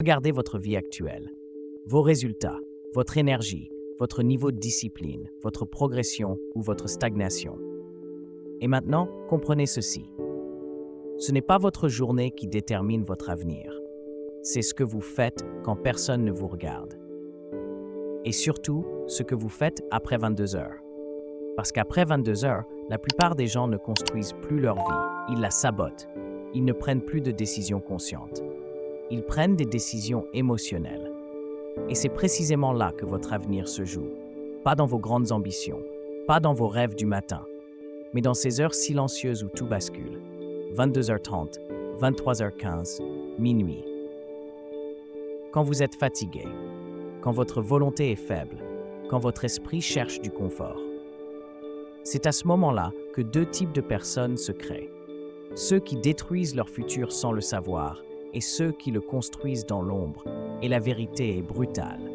Regardez votre vie actuelle, vos résultats, votre énergie, votre niveau de discipline, votre progression ou votre stagnation. Et maintenant, comprenez ceci. Ce n'est pas votre journée qui détermine votre avenir. C'est ce que vous faites quand personne ne vous regarde. Et surtout, ce que vous faites après 22 heures. Parce qu'après 22 heures, la plupart des gens ne construisent plus leur vie, ils la sabotent. Ils ne prennent plus de décisions conscientes. Ils prennent des décisions émotionnelles. Et c'est précisément là que votre avenir se joue. Pas dans vos grandes ambitions, pas dans vos rêves du matin, mais dans ces heures silencieuses où tout bascule. 22h30, 23h15, minuit. Quand vous êtes fatigué, quand votre volonté est faible, quand votre esprit cherche du confort. C'est à ce moment-là que deux types de personnes se créent. Ceux qui détruisent leur futur sans le savoir et ceux qui le construisent dans l'ombre. Et la vérité est brutale.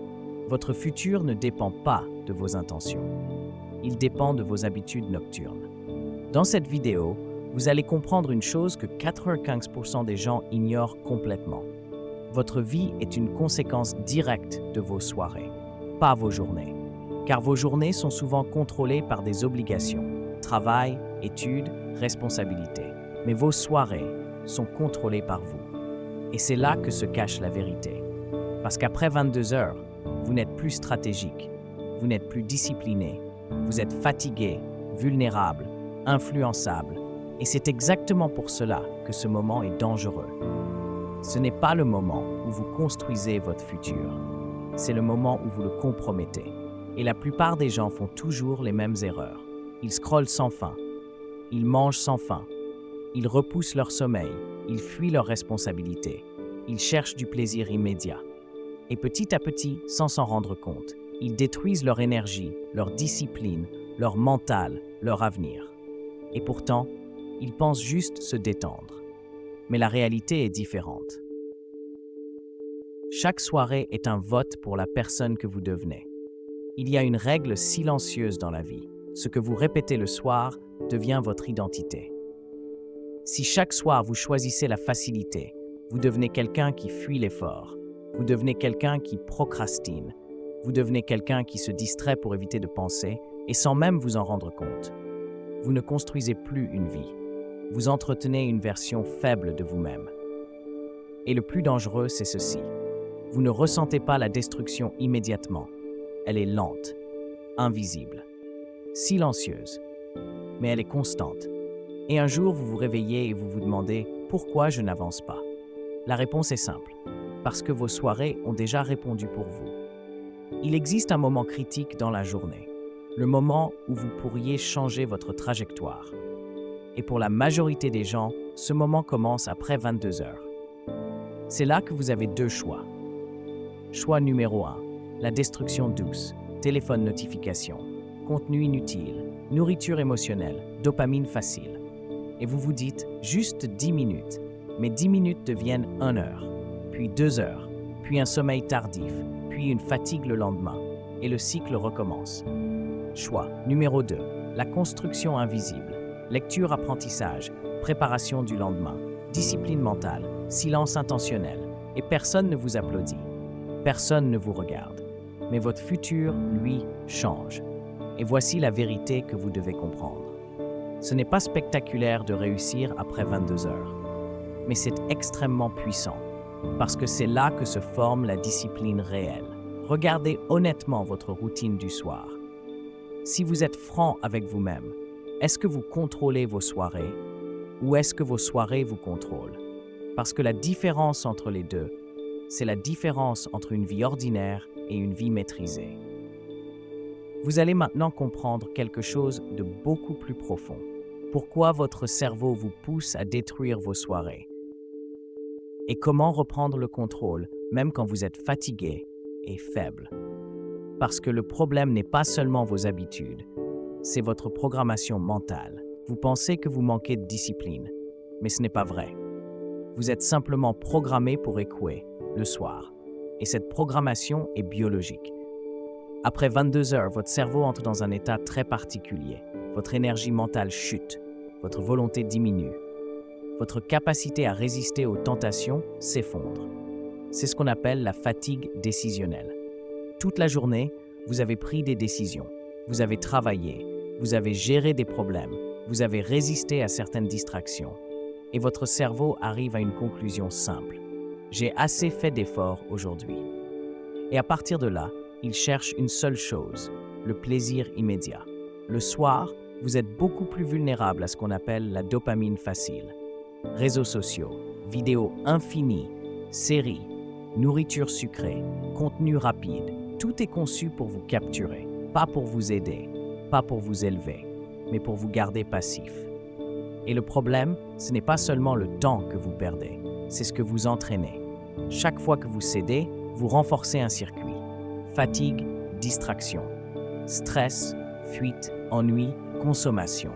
Votre futur ne dépend pas de vos intentions. Il dépend de vos habitudes nocturnes. Dans cette vidéo, vous allez comprendre une chose que 95% des gens ignorent complètement. Votre vie est une conséquence directe de vos soirées, pas vos journées. Car vos journées sont souvent contrôlées par des obligations, travail, études, responsabilités. Mais vos soirées sont contrôlées par vous. Et c'est là que se cache la vérité. Parce qu'après 22 heures, vous n'êtes plus stratégique, vous n'êtes plus discipliné, vous êtes fatigué, vulnérable, influençable. Et c'est exactement pour cela que ce moment est dangereux. Ce n'est pas le moment où vous construisez votre futur, c'est le moment où vous le compromettez. Et la plupart des gens font toujours les mêmes erreurs. Ils scrollent sans fin, ils mangent sans faim, ils repoussent leur sommeil, ils fuient leurs responsabilités, ils cherchent du plaisir immédiat. Et petit à petit, sans s'en rendre compte, ils détruisent leur énergie, leur discipline, leur mental, leur avenir. Et pourtant, ils pensent juste se détendre. Mais la réalité est différente. Chaque soirée est un vote pour la personne que vous devenez. Il y a une règle silencieuse dans la vie. Ce que vous répétez le soir devient votre identité. Si chaque soir vous choisissez la facilité, vous devenez quelqu'un qui fuit l'effort. Vous devenez quelqu'un qui procrastine. Vous devenez quelqu'un qui se distrait pour éviter de penser et sans même vous en rendre compte. Vous ne construisez plus une vie. Vous entretenez une version faible de vous-même. Et le plus dangereux, c'est ceci. Vous ne ressentez pas la destruction immédiatement. Elle est lente, invisible, silencieuse, mais elle est constante. Et un jour, vous vous réveillez et vous vous demandez « Pourquoi je n'avance pas ?» La réponse est simple. Parce que vos soirées ont déjà répondu pour vous. Il existe un moment critique dans la journée. Le moment où vous pourriez changer votre trajectoire. Et pour la majorité des gens, ce moment commence après 22 heures. C'est là que vous avez deux choix. Choix numéro 1, la destruction douce, téléphone notification, contenu inutile, nourriture émotionnelle, dopamine facile. Et vous vous dites juste 10 minutes, mais 10 minutes deviennent 1 heure, puis 2 heures, puis un sommeil tardif, puis une fatigue le lendemain, et le cycle recommence. Choix numéro 2, la construction invisible, lecture-apprentissage, préparation du lendemain, discipline mentale, silence intentionnel, et personne ne vous applaudit. Personne ne vous regarde. Mais votre futur, lui, change. Et voici la vérité que vous devez comprendre. Ce n'est pas spectaculaire de réussir après 22 heures, mais c'est extrêmement puissant, parce que c'est là que se forme la discipline réelle. Regardez honnêtement votre routine du soir. Si vous êtes franc avec vous-même, est-ce que vous contrôlez vos soirées ou est-ce que vos soirées vous contrôlent? Parce que la différence entre les deux, c'est la différence entre une vie ordinaire et une vie maîtrisée. Vous allez maintenant comprendre quelque chose de beaucoup plus profond. Pourquoi votre cerveau vous pousse à détruire vos soirées? Et comment reprendre le contrôle, même quand vous êtes fatigué et faible? Parce que le problème n'est pas seulement vos habitudes, c'est votre programmation mentale. Vous pensez que vous manquez de discipline, mais ce n'est pas vrai. Vous êtes simplement programmé pour échouer le soir. Et cette programmation est biologique. Après 22 heures, votre cerveau entre dans un état très particulier. Votre énergie mentale chute, votre volonté diminue. Votre capacité à résister aux tentations s'effondre. C'est ce qu'on appelle la fatigue décisionnelle. Toute la journée, vous avez pris des décisions, vous avez travaillé, vous avez géré des problèmes, vous avez résisté à certaines distractions. Et votre cerveau arrive à une conclusion simple. J'ai assez fait d'efforts aujourd'hui. Et à partir de là, il cherche une seule chose, le plaisir immédiat. Le soir, vous êtes beaucoup plus vulnérable à ce qu'on appelle la dopamine facile. Réseaux sociaux, vidéos infinies, séries, nourriture sucrée, contenu rapide, tout est conçu pour vous capturer, pas pour vous aider, pas pour vous élever, mais pour vous garder passif. Et le problème, ce n'est pas seulement le temps que vous perdez, c'est ce que vous entraînez. Chaque fois que vous cédez, vous renforcez un circuit. Fatigue, distraction, stress, fuite, ennui, consommation.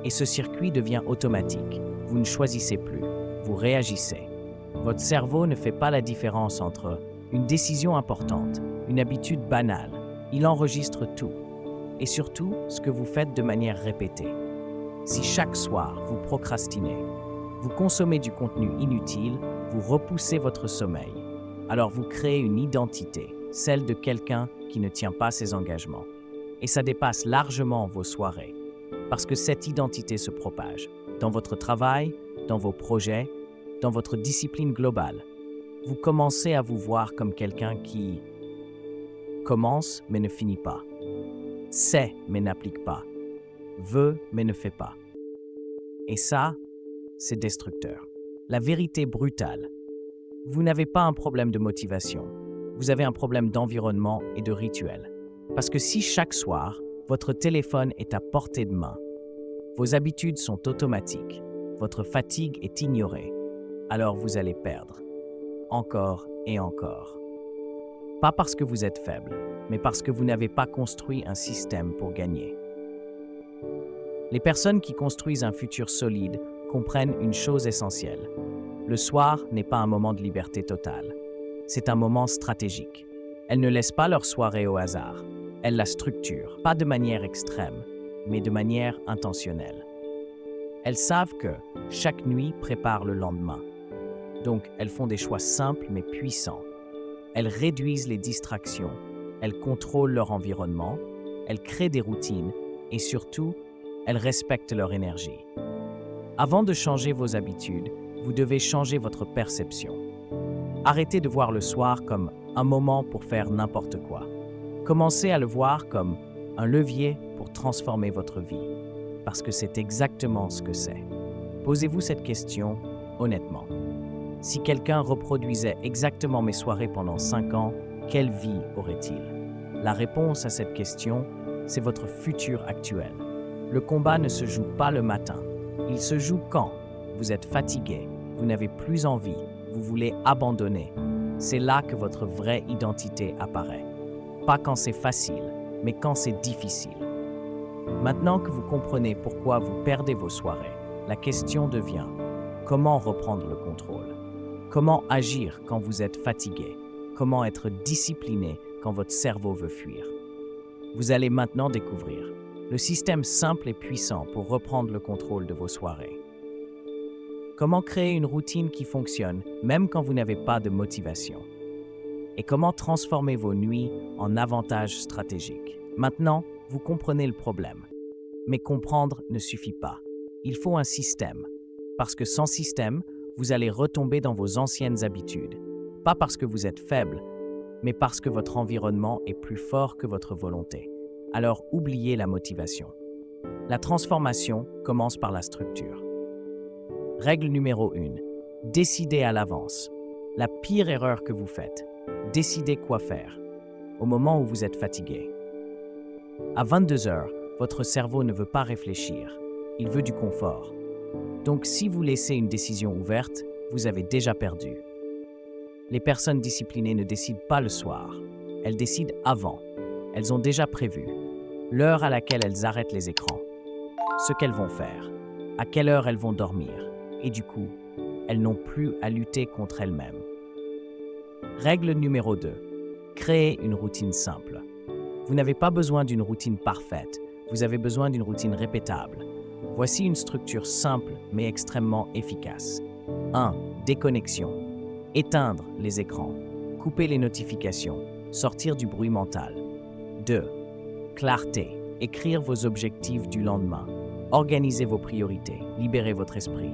Et ce circuit devient automatique. Vous ne choisissez plus, vous réagissez. Votre cerveau ne fait pas la différence entre une décision importante, une habitude banale. Il enregistre tout. Et surtout, ce que vous faites de manière répétée. Si chaque soir, vous procrastinez, vous consommez du contenu inutile, vous repoussez votre sommeil, alors vous créez une identité, celle de quelqu'un qui ne tient pas ses engagements. Et ça dépasse largement vos soirées, parce que cette identité se propage dans votre travail, dans vos projets, dans votre discipline globale. Vous commencez à vous voir comme quelqu'un qui commence mais ne finit pas, sait mais n'applique pas, veut mais ne fait pas. Et ça, c'est destructeur. La vérité brutale. Vous n'avez pas un problème de motivation. Vous avez un problème d'environnement et de rituel. Parce que si chaque soir, votre téléphone est à portée de main, vos habitudes sont automatiques, votre fatigue est ignorée, alors vous allez perdre. Encore et encore. Pas parce que vous êtes faible, mais parce que vous n'avez pas construit un système pour gagner. Les personnes qui construisent un futur solide comprennent une chose essentielle. Le soir n'est pas un moment de liberté totale. C'est un moment stratégique. Elles ne laissent pas leur soirée au hasard. Elles la structurent, pas de manière extrême, mais de manière intentionnelle. Elles savent que chaque nuit prépare le lendemain. Donc, elles font des choix simples mais puissants. Elles réduisent les distractions, elles contrôlent leur environnement, elles créent des routines et surtout, elles respectent leur énergie. Avant de changer vos habitudes, vous devez changer votre perception. Arrêtez de voir le soir comme un moment pour faire n'importe quoi. Commencez à le voir comme un levier pour transformer votre vie, parce que c'est exactement ce que c'est. Posez-vous cette question honnêtement. Si quelqu'un reproduisait exactement mes soirées pendant 5 ans, quelle vie aurait-il? La réponse à cette question, c'est votre futur actuel. Le combat ne se joue pas le matin. Il se joue quand vous êtes fatigué, vous n'avez plus envie, vous voulez abandonner. C'est là que votre vraie identité apparaît. Pas quand c'est facile, mais quand c'est difficile. Maintenant que vous comprenez pourquoi vous perdez vos soirées, la question devient comment reprendre le contrôle? Comment agir quand vous êtes fatigué? Comment être discipliné quand votre cerveau veut fuir? Vous allez maintenant découvrir le système simple et puissant pour reprendre le contrôle de vos soirées. Comment créer une routine qui fonctionne même quand vous n'avez pas de motivation? Et comment transformer vos nuits en avantages stratégiques? Maintenant, vous comprenez le problème. Mais comprendre ne suffit pas. Il faut un système. Parce que sans système, vous allez retomber dans vos anciennes habitudes. Pas parce que vous êtes faible, mais parce que votre environnement est plus fort que votre volonté. Alors oubliez la motivation. La transformation commence par la structure. Règle numéro 1. Décidez à l'avance. La pire erreur que vous faites. Décidez quoi faire. Au moment où vous êtes fatigué. À 22 heures, votre cerveau ne veut pas réfléchir. Il veut du confort. Donc si vous laissez une décision ouverte, vous avez déjà perdu. Les personnes disciplinées ne décident pas le soir. Elles décident avant. Elles ont déjà prévu l'heure à laquelle elles arrêtent les écrans, ce qu'elles vont faire, à quelle heure elles vont dormir, et du coup, elles n'ont plus à lutter contre elles-mêmes. Règle numéro 2. Créez une routine simple. Vous n'avez pas besoin d'une routine parfaite, vous avez besoin d'une routine répétable. Voici une structure simple mais extrêmement efficace. 1. Déconnexion. Éteindre les écrans. Couper les notifications. Sortir du bruit mental. 2. Clarté. Écrire vos objectifs du lendemain. Organisez vos priorités. Libérez votre esprit.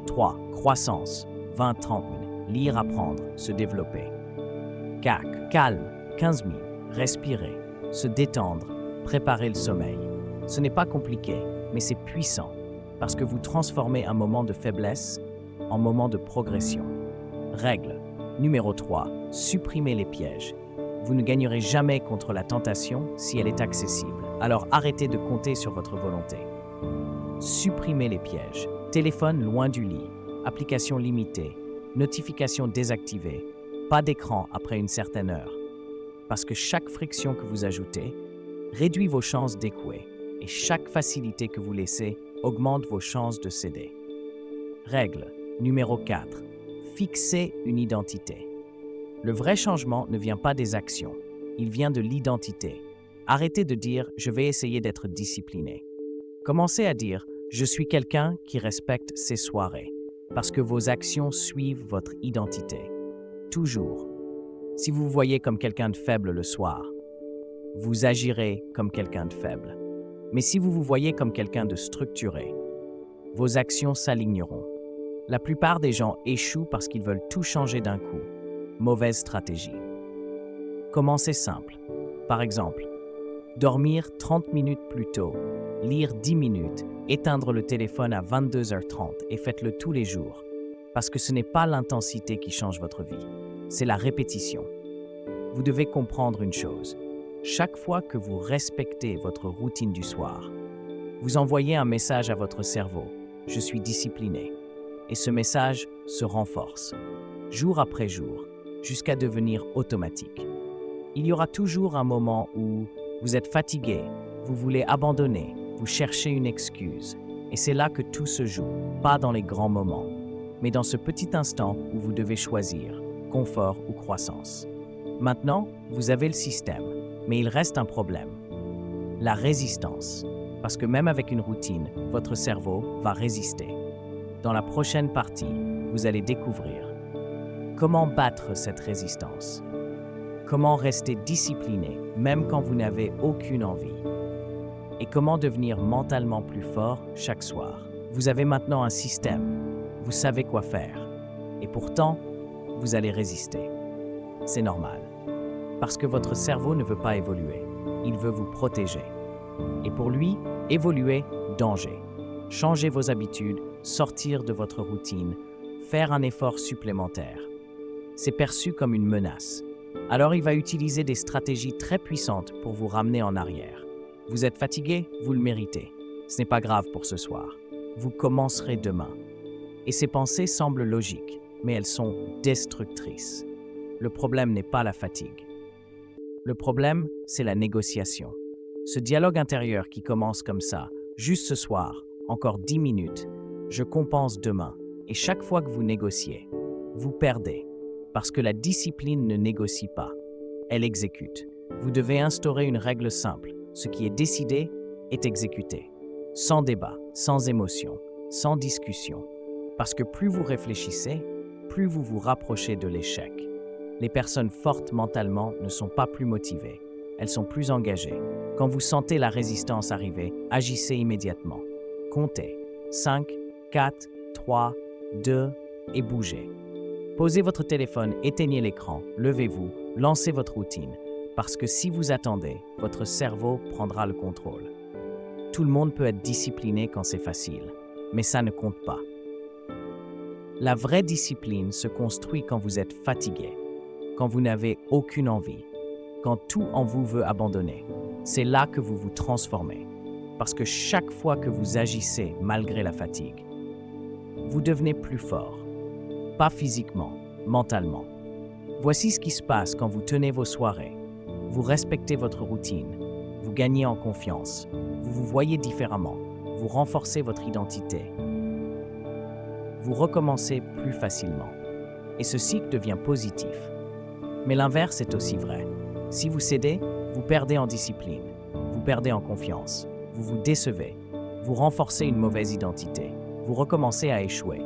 3. Croissance. 20-30 minutes. Lire, apprendre, se développer. 4. Calme. 15 minutes. Respirer. Se détendre. Préparer le sommeil. Ce n'est pas compliqué, mais c'est puissant, parce que vous transformez un moment de faiblesse en moment de progression. Règle numéro 3. Supprimez les pièges. Vous ne gagnerez jamais contre la tentation si elle est accessible. Alors arrêtez de compter sur votre volonté. Supprimez les pièges. Téléphone loin du lit. Application limitée. Notifications désactivées. Pas d'écran après une certaine heure. Parce que chaque friction que vous ajoutez réduit vos chances d'échouer. Et chaque facilité que vous laissez augmente vos chances de céder. Règle numéro 4. Fixez une identité. Le vrai changement ne vient pas des actions, il vient de l'identité. Arrêtez de dire « je vais essayer d'être discipliné ». Commencez à dire « je suis quelqu'un qui respecte ses soirées », parce que vos actions suivent votre identité. Toujours. Si vous vous voyez comme quelqu'un de faible le soir, vous agirez comme quelqu'un de faible. Mais si vous vous voyez comme quelqu'un de structuré, vos actions s'aligneront. La plupart des gens échouent parce qu'ils veulent tout changer d'un coup. Mauvaise stratégie. Commencez simple. Par exemple, dormir 30 minutes plus tôt, lire 10 minutes, éteindre le téléphone à 22h30 et faites-le tous les jours. Parce que ce n'est pas l'intensité qui change votre vie, c'est la répétition. Vous devez comprendre une chose. Chaque fois que vous respectez votre routine du soir, vous envoyez un message à votre cerveau « Je suis discipliné ». Et ce message se renforce, jour après jour, jusqu'à devenir automatique. Il y aura toujours un moment où vous êtes fatigué, vous voulez abandonner, vous cherchez une excuse. Et c'est là que tout se joue, pas dans les grands moments, mais dans ce petit instant où vous devez choisir confort ou croissance. Maintenant, vous avez le système, mais il reste un problème. La résistance. Parce que même avec une routine, votre cerveau va résister. Dans la prochaine partie, vous allez découvrir comment battre cette résistance. Comment rester discipliné même quand vous n'avez aucune envie. Et comment devenir mentalement plus fort chaque soir. Vous avez maintenant un système, vous savez quoi faire. Et pourtant, vous allez résister. C'est normal. Parce que votre cerveau ne veut pas évoluer. Il veut vous protéger. Et pour lui, évoluer, danger. Changer vos habitudes, sortir de votre routine, faire un effort supplémentaire. C'est perçu comme une menace. Alors il va utiliser des stratégies très puissantes pour vous ramener en arrière. Vous êtes fatigué, vous le méritez. Ce n'est pas grave pour ce soir. Vous commencerez demain. Et ces pensées semblent logiques, mais elles sont destructrices. Le problème n'est pas la fatigue. Le problème, c'est la négociation. Ce dialogue intérieur qui commence comme ça, juste ce soir, encore 10 minutes, je compense demain. Et chaque fois que vous négociez, vous perdez. Parce que la discipline ne négocie pas, elle exécute. Vous devez instaurer une règle simple. Ce qui est décidé est exécuté. Sans débat, sans émotion, sans discussion. Parce que plus vous réfléchissez, plus vous vous rapprochez de l'échec. Les personnes fortes mentalement ne sont pas plus motivées. Elles sont plus engagées. Quand vous sentez la résistance arriver, agissez immédiatement. Comptez. 5, 4, 3, 2 et bougez. Posez votre téléphone, éteignez l'écran, levez-vous, lancez votre routine. Parce que si vous attendez, votre cerveau prendra le contrôle. Tout le monde peut être discipliné quand c'est facile, mais ça ne compte pas. La vraie discipline se construit quand vous êtes fatigué, quand vous n'avez aucune envie, quand tout en vous veut abandonner. C'est là que vous vous transformez. Parce que chaque fois que vous agissez malgré la fatigue, vous devenez plus fort. Pas physiquement, mentalement. Voici ce qui se passe quand vous tenez vos soirées. Vous respectez votre routine. Vous gagnez en confiance. Vous vous voyez différemment. Vous renforcez votre identité. Vous recommencez plus facilement. Et ce cycle devient positif. Mais l'inverse est aussi vrai. Si vous cédez, vous perdez en discipline. Vous perdez en confiance. Vous vous décevez. Vous renforcez une mauvaise identité. Vous recommencez à échouer.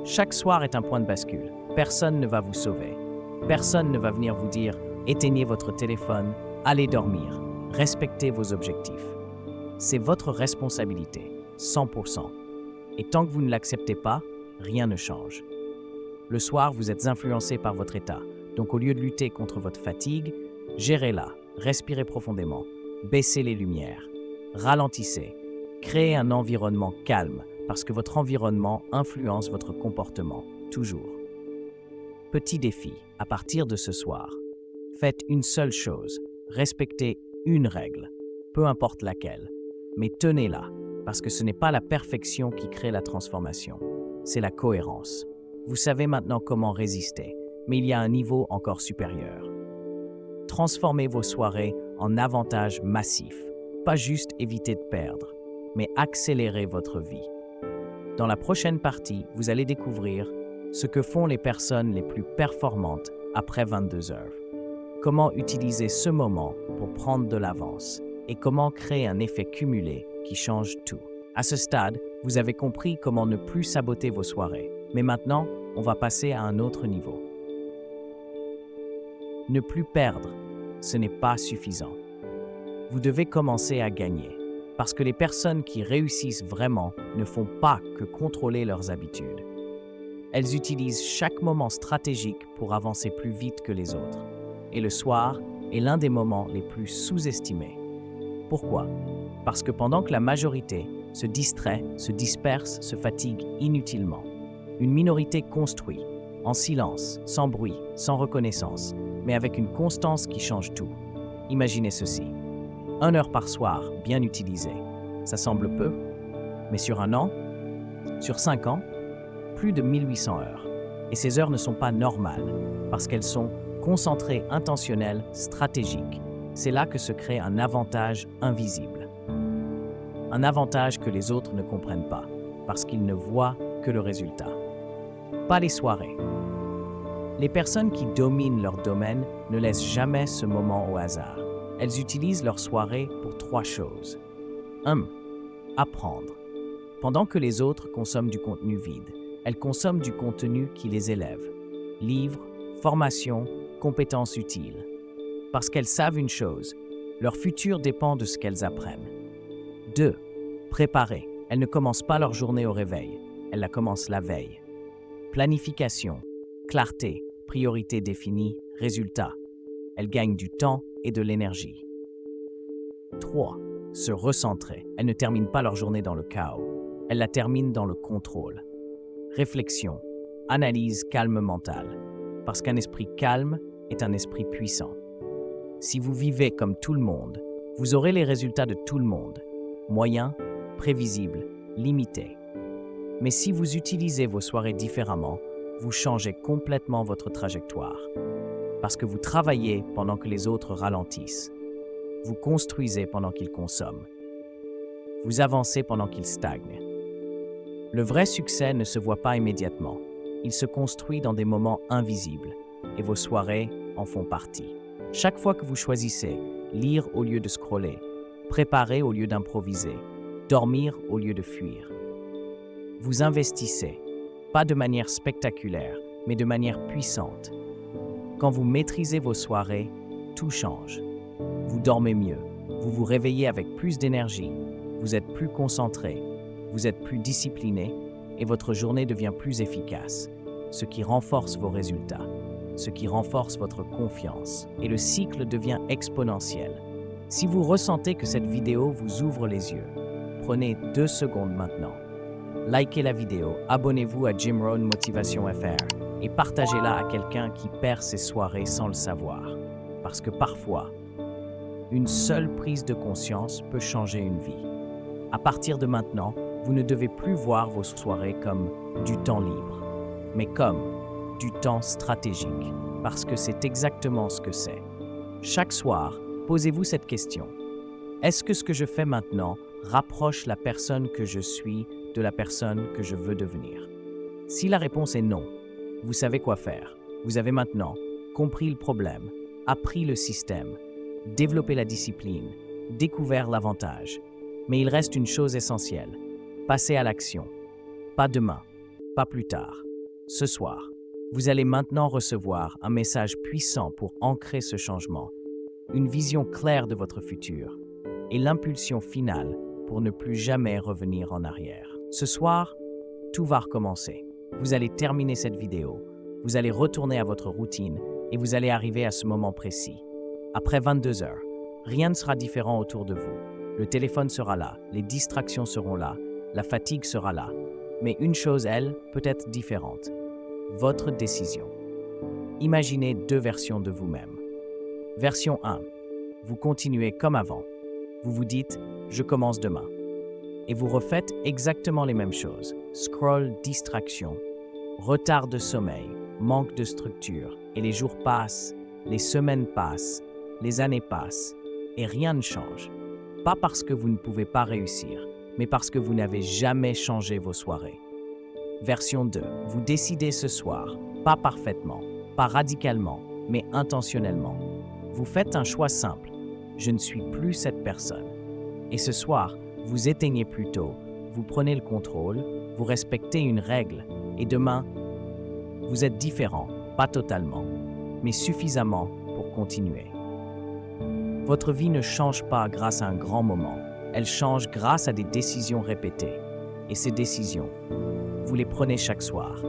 Chaque soir est un point de bascule. Personne ne va vous sauver. Personne ne va venir vous dire « éteignez votre téléphone, allez dormir, respectez vos objectifs ». C'est votre responsabilité, 100%. Et tant que vous ne l'acceptez pas, rien ne change. Le soir, vous êtes influencé par votre état. Donc au lieu de lutter contre votre fatigue, gérez-la, respirez profondément, baissez les lumières, ralentissez, créez un environnement calme parce que votre environnement influence votre comportement, toujours. Petit défi, à partir de ce soir, faites une seule chose, respectez une règle, peu importe laquelle, mais tenez-la, parce que ce n'est pas la perfection qui crée la transformation, c'est la cohérence. Vous savez maintenant comment résister, mais il y a un niveau encore supérieur. Transformez vos soirées en avantages massifs, pas juste éviter de perdre, mais accélérez votre vie. Dans la prochaine partie, vous allez découvrir ce que font les personnes les plus performantes après 22 heures. Comment utiliser ce moment pour prendre de l'avance et comment créer un effet cumulé qui change tout. À ce stade, vous avez compris comment ne plus saboter vos soirées. Mais maintenant, on va passer à un autre niveau. Ne plus perdre, ce n'est pas suffisant. Vous devez commencer à gagner. Parce que les personnes qui réussissent vraiment ne font pas que contrôler leurs habitudes. Elles utilisent chaque moment stratégique pour avancer plus vite que les autres. Et le soir est l'un des moments les plus sous-estimés. Pourquoi? Parce que pendant que la majorité se distrait, se disperse, se fatigue inutilement, une minorité construit, en silence, sans bruit, sans reconnaissance, mais avec une constance qui change tout. Imaginez ceci. 1 heure par soir, bien utilisée. Ça semble peu, mais sur un an, sur 5 ans, plus de 1800 heures. Et ces heures ne sont pas normales, parce qu'elles sont concentrées, intentionnelles, stratégiques. C'est là que se crée un avantage invisible. Un avantage que les autres ne comprennent pas, parce qu'ils ne voient que le résultat. Pas les soirées. Les personnes qui dominent leur domaine ne laissent jamais ce moment au hasard. Elles utilisent leur soirée pour 3 choses. 1. Apprendre. Pendant que les autres consomment du contenu vide, elles consomment du contenu qui les élève. Livres, formations, compétences utiles. Parce qu'elles savent une chose, leur futur dépend de ce qu'elles apprennent. 2. Préparer. Elles ne commencent pas leur journée au réveil, elles la commencent la veille. Planification, clarté, priorité définie, résultat. Elles gagnent du temps et de l'énergie. 3. Se recentrer. Elles ne terminent pas leur journée dans le chaos. Elles la terminent dans le contrôle. Réflexion, analyse, calme mental. Parce qu'un esprit calme est un esprit puissant. Si vous vivez comme tout le monde, vous aurez les résultats de tout le monde. Moyens, prévisibles, limités. Mais si vous utilisez vos soirées différemment, vous changez complètement votre trajectoire. Parce que vous travaillez pendant que les autres ralentissent. Vous construisez pendant qu'ils consomment. Vous avancez pendant qu'ils stagnent. Le vrai succès ne se voit pas immédiatement. Il se construit dans des moments invisibles. Et vos soirées en font partie. Chaque fois que vous choisissez lire au lieu de scroller, préparer au lieu d'improviser, dormir au lieu de fuir, vous investissez, pas de manière spectaculaire, mais de manière puissante. Quand vous maîtrisez vos soirées, tout change. Vous dormez mieux, vous vous réveillez avec plus d'énergie, vous êtes plus concentré, vous êtes plus discipliné et votre journée devient plus efficace, ce qui renforce vos résultats, ce qui renforce votre confiance et le cycle devient exponentiel. Si vous ressentez que cette vidéo vous ouvre les yeux, prenez 2 secondes maintenant. Likez la vidéo, abonnez-vous à Jim Rohn Motivation FR et partagez-la à quelqu'un qui perd ses soirées sans le savoir. Parce que parfois, une seule prise de conscience peut changer une vie. À partir de maintenant, vous ne devez plus voir vos soirées comme du temps libre, mais comme du temps stratégique, parce que c'est exactement ce que c'est. Chaque soir, posez-vous cette question. Est-ce que ce que je fais maintenant rapproche la personne que je suis de la personne que je veux devenir? Si la réponse est non, vous savez quoi faire. Vous avez maintenant compris le problème, appris le système, développé la discipline, découvert l'avantage. Mais il reste une chose essentielle. Passez à l'action. Pas demain, pas plus tard. Ce soir. Vous allez maintenant recevoir un message puissant pour ancrer ce changement, une vision claire de votre futur et l'impulsion finale pour ne plus jamais revenir en arrière. Ce soir, tout va recommencer. Vous allez terminer cette vidéo, vous allez retourner à votre routine et vous allez arriver à ce moment précis. Après 22 heures, rien ne sera différent autour de vous. Le téléphone sera là, les distractions seront là, la fatigue sera là. Mais une chose, elle, peut être différente. Votre décision. Imaginez deux versions de vous-même. Version 1. Vous continuez comme avant. Vous vous dites « je commence demain ». Et vous refaites exactement les mêmes choses. Scroll, distraction, retard de sommeil, manque de structure. Et les jours passent, les semaines passent, les années passent, et rien ne change. Pas parce que vous ne pouvez pas réussir, mais parce que vous n'avez jamais changé vos soirées. Version 2. Vous décidez ce soir, pas parfaitement, pas radicalement, mais intentionnellement. Vous faites un choix simple. Je ne suis plus cette personne. Et ce soir, vous éteignez plus tôt, vous prenez le contrôle, vous respectez une règle, et demain, vous êtes différent, pas totalement, mais suffisamment pour continuer. Votre vie ne change pas grâce à un grand moment, elle change grâce à des décisions répétées. Et ces décisions, vous les prenez chaque soir,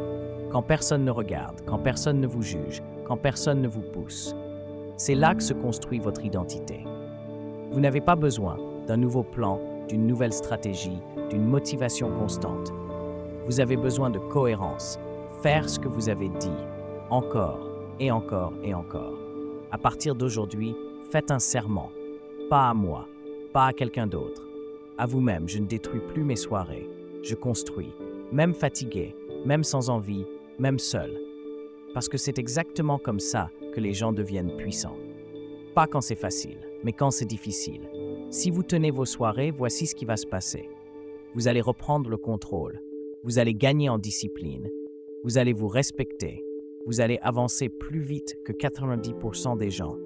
quand personne ne regarde, quand personne ne vous juge, quand personne ne vous pousse. C'est là que se construit votre identité. Vous n'avez pas besoin d'un nouveau plan, d'une nouvelle stratégie, d'une motivation constante. Vous avez besoin de cohérence, faire ce que vous avez dit, encore et encore et encore. À partir d'aujourd'hui, faites un serment, pas à moi, pas à quelqu'un d'autre. À vous-même, je ne détruis plus mes soirées, je construis, même fatigué, même sans envie, même seul. Parce que c'est exactement comme ça que les gens deviennent puissants. Pas quand c'est facile, mais quand c'est difficile. Si vous tenez vos soirées, voici ce qui va se passer. Vous allez reprendre le contrôle, vous allez gagner en discipline, vous allez vous respecter, vous allez avancer plus vite que 90% des gens.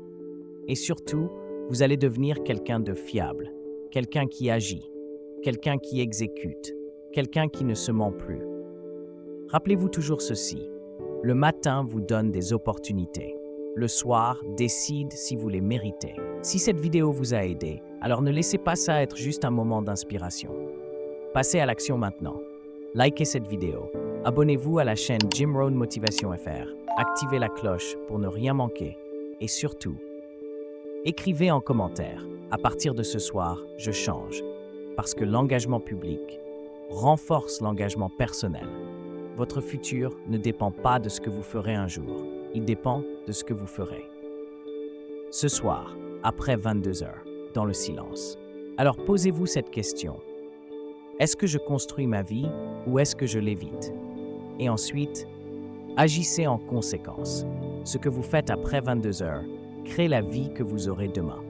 Et surtout, vous allez devenir quelqu'un de fiable, quelqu'un qui agit, quelqu'un qui exécute, quelqu'un qui ne se ment plus. Rappelez-vous toujours ceci, le matin vous donne des opportunités. Le soir, décide si vous les méritez. Si cette vidéo vous a aidé, alors ne laissez pas ça être juste un moment d'inspiration. Passez à l'action maintenant. Likez cette vidéo. Abonnez-vous à la chaîne Jim Rohn Motivation FR. Activez la cloche pour ne rien manquer. Et surtout, écrivez en commentaire. À partir de ce soir, je change. Parce que l'engagement public renforce l'engagement personnel. Votre futur ne dépend pas de ce que vous ferez un jour. Il dépend de ce que vous ferez. Ce soir, après 22 heures, dans le silence. Alors posez-vous cette question. Est-ce que je construis ma vie ou est-ce que je l'évite? Et ensuite, agissez en conséquence. Ce que vous faites après 22 heures crée la vie que vous aurez demain.